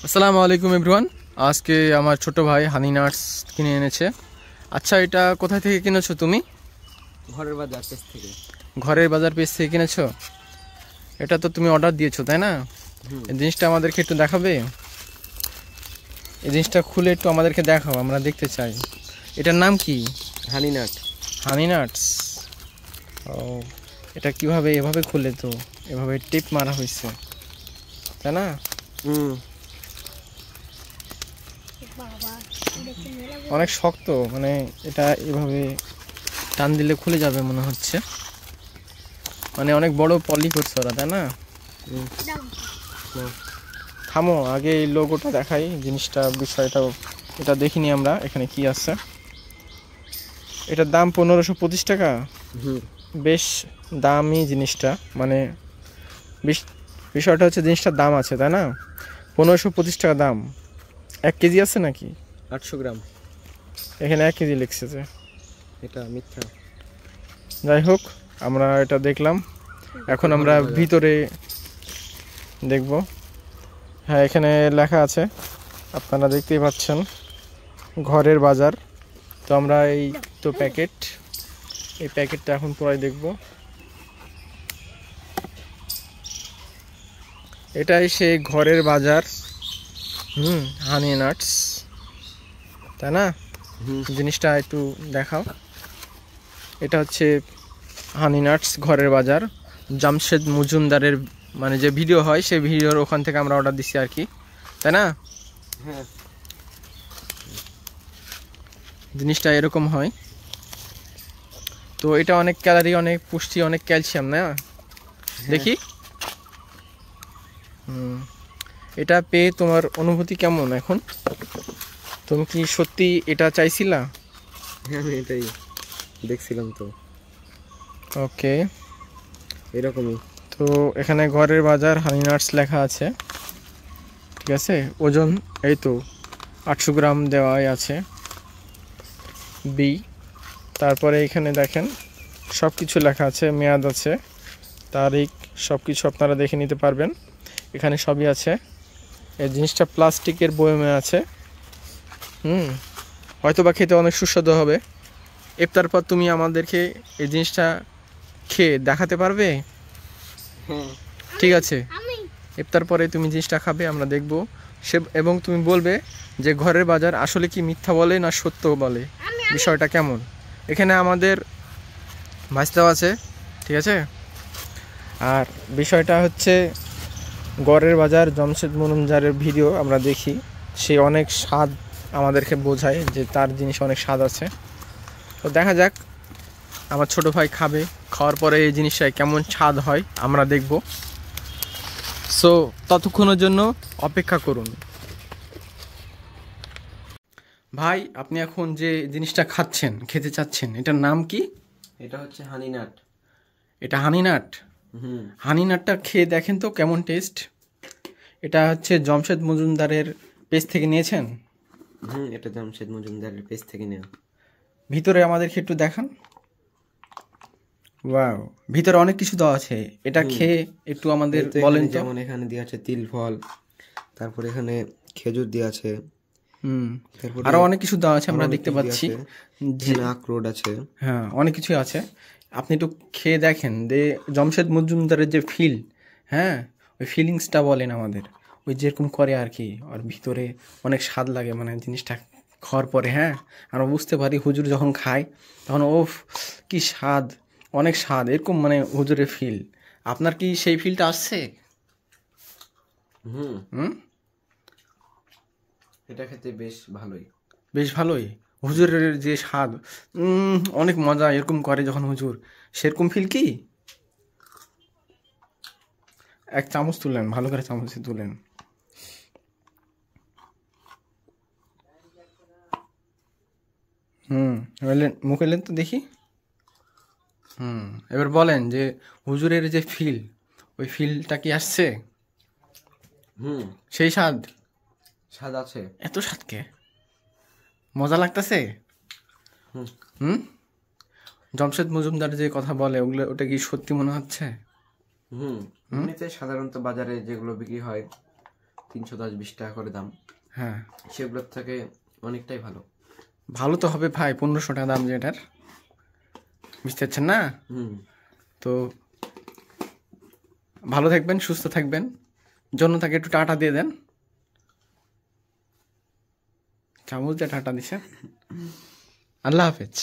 আসসালামু আলাইকুম এভরিওয়ান। আজকে আমার ছোট ভাই হানি নাটস কিনে এনেছে। আচ্ছা, এটা কোথা থেকে কিনেছো তুমি? ঘরের বাজার পেজ থেকে। ঘরের বাজার পেজ থেকে কিনেছো? এটা তো তুমি অর্ডার দিয়েছো, তাই না? এই জিনিসটা আমাদেরকে একটু দেখাবে? এই জিনিসটা খুলে একটু আমাদেরকে দেখাও, আমরা দেখতে চাই। এটার নাম কি? হানি নাট। হানি নাটস। ও, এটা কিভাবে এভাবে খুলে? তো এভাবে টিপ মারা হয়েছে, তাই না? অনেক শক্ত, মানে এটা এভাবে টান দিলে খুলে যাবে মনে হচ্ছে। মানে অনেক বড় পলি করছে ওরা, তাই না? থামো, আগে এই লোগোটা দেখাই, জিনিসটা বিষয়টা এটা দেখিনি আমরা এখানে কি আছে। এটার দাম 1525 টাকা। বেশ দামি জিনিসটা, মানে বিষয়টা হচ্ছে জিনিসটার দাম আছে, তাই না? 1525 টাকা দাম। 1 কেজি আছে নাকি? 800 গ্রাম। এখানে 1 কেজি লিখছে যে। এটা মিথ্যা। যাই হোক, আমরা এটা দেখলাম, এখন আমরা ভিতরে দেখব। হ্যাঁ, এখানে লেখা আছে, আপনারা দেখতেই পাচ্ছেন, ঘরের বাজার। তো আমরা এই তো এই প্যাকেটটা এখন পরে দেখব। এটাই সেই ঘরের বাজার। হানি নাটস, তাই না? জিনিসটা একটু দেখাও। এটা হচ্ছে হানি নাটস ঘরের বাজার, জামশেদ মজুমদারের মানে যে ভিডিও হয় সেই ভিডিওর ওখান থেকে আমরা অর্ডার দিচ্ছি আর কি, তাই না? হ্যাঁ, জিনিসটা এরকম হয়। তো এটা অনেক ক্যালোরি, অনেক পুষ্টি, অনেক ক্যালসিয়াম, না? দেখি। এটা পেয়ে তোমার অনুভূতি কেমন এখন? তুমি কি সত্যি এটা চাইছিলা? হ্যাঁ, আমি এটাই দেখছিলাম তো। ওকে, এরকমই। তো এখানে ঘরের বাজার হানি নাটস লেখা আছে, ঠিক আছে? ওজন এই তো 800 গ্রাম দেওয়াই আছে বি। তারপরে এখানে দেখেন সব কিছু লেখা আছে, মেয়াদ আছে, তারিখ, সব কিছু আপনারা দেখে নিতে পারবেন। এখানে সবই আছে। এই জিনিসটা প্লাস্টিকের বয়মে আছে। হয়তো বা খেতে অনেক সুস্বাদু হবে। ইফতার পর তুমি আমাদেরকে এই জিনিসটা খেয়ে দেখাতে পারবে? ঠিক আছে, ইফতার পরে তুমি জিনিসটা খাবে, আমরা দেখব এবং তুমি বলবে যে ঘরের বাজার আসলে কি মিথ্যা বলে না সত্য বলে, বিষয়টা কেমন। এখানে আমাদের ভাজতেও আছে, ঠিক আছে? আর বিষয়টা হচ্ছে ঘরের বাজার জামশেদ মজুমদারের ভিডিও আমরা দেখি, সে অনেক স্বাদ আমাদেরকে বোঝায় যে তার জিনিস অনেক স্বাদ আছে। তো দেখা যাক, আমার ছোট ভাই খাবে, খাওয়ার পরে এই জিনিসটা কেমন স্বাদ হয় আমরা দেখব। সো ততক্ষণের জন্য অপেক্ষা করুন। ভাই, আপনি এখন যে জিনিসটা খাচ্ছেন, খেতে চাচ্ছেন, এটার নাম কি? এটা হচ্ছে হানি নাট। এটা হানি নাট। হানি নাটটা খেয়ে দেখেন তো কেমন টেস্ট। এটা হচ্ছে জামশেদ মজুমদারের পেজ থেকে নিয়েছেন? এটা জামশেদ মজুমদারের পেজ থেকে নেওয়া। ভিতরে আমাদেরকে একটু দেখান। ওয়াও, ভিতরে অনেক কিছু দেওয়া আছে। এটা খেয়ে একটু আমাদের বলেন তো। যেমন এখানে দেওয়া আছে তিল ফল, তারপর এখানে খেজুর দেওয়া আছে, আরো অনেক কিছু দেওয়া আছে আমরা দেখতে পাচ্ছি। আখরোট আছে। হ্যাঁ, অনেক কিছু আছে। আপনি একটু খেয়ে দেখেন যে জামশেদ মজুমদারের যে ফিল, হ্যাঁ, ওই ফিলিংসটা বলেন আমাদের, ওই যেরকম করে আর কি। আর ভিতরে অনেক স্বাদ লাগে, মানে জিনিসটা খাওয়ার পরে। হ্যাঁ, আমরা বুঝতে পারি হুজুর যখন খায় তখন ওফ কি স্বাদ, অনেক স্বাদ, এরকম মানে হুজুরের ফিল। আপনার কি সেই ফিলটা আসছে? এটা খেতে বেশ ভালোই। বেশ ভালোই। হুজুরের যে স্বাদ, অনেক মজা এরকম করে যখন হুজুর, সেরকম ফিল কি? এক চামচ তুলেন, ভালো করে চামচে তুলেন। মুখে লেন তো দেখি। এবার বলেন যে হুজুরের যে ফিল, ওই ফিলটা কি আসছে? সেই স্বাদ স্বাদ আছে। এত স্বাদকে মজা লাগতেছে। জামশেদ মজুমদার যে কথা বলে ওগুলো, ওটা কি সত্যি মনে হচ্ছে? এমনিতে সাধারণত বাজারে যেগুলো বিক্রি হয় 310-20 টাকা করে দাম, হ্যাঁ সেগুলোর থেকে অনেকটাই ভালো। ভালো তো হবে ভাই, 1500 টাকা দাম যেটার, বুঝতে পারছেন না? তো ভালো থাকবেন, সুস্থ থাকবেন, জনতাকে একটু টাটা দিয়ে দেন, চামচ দিয়ে টাটা দিছে। আল্লাহ হাফেজ।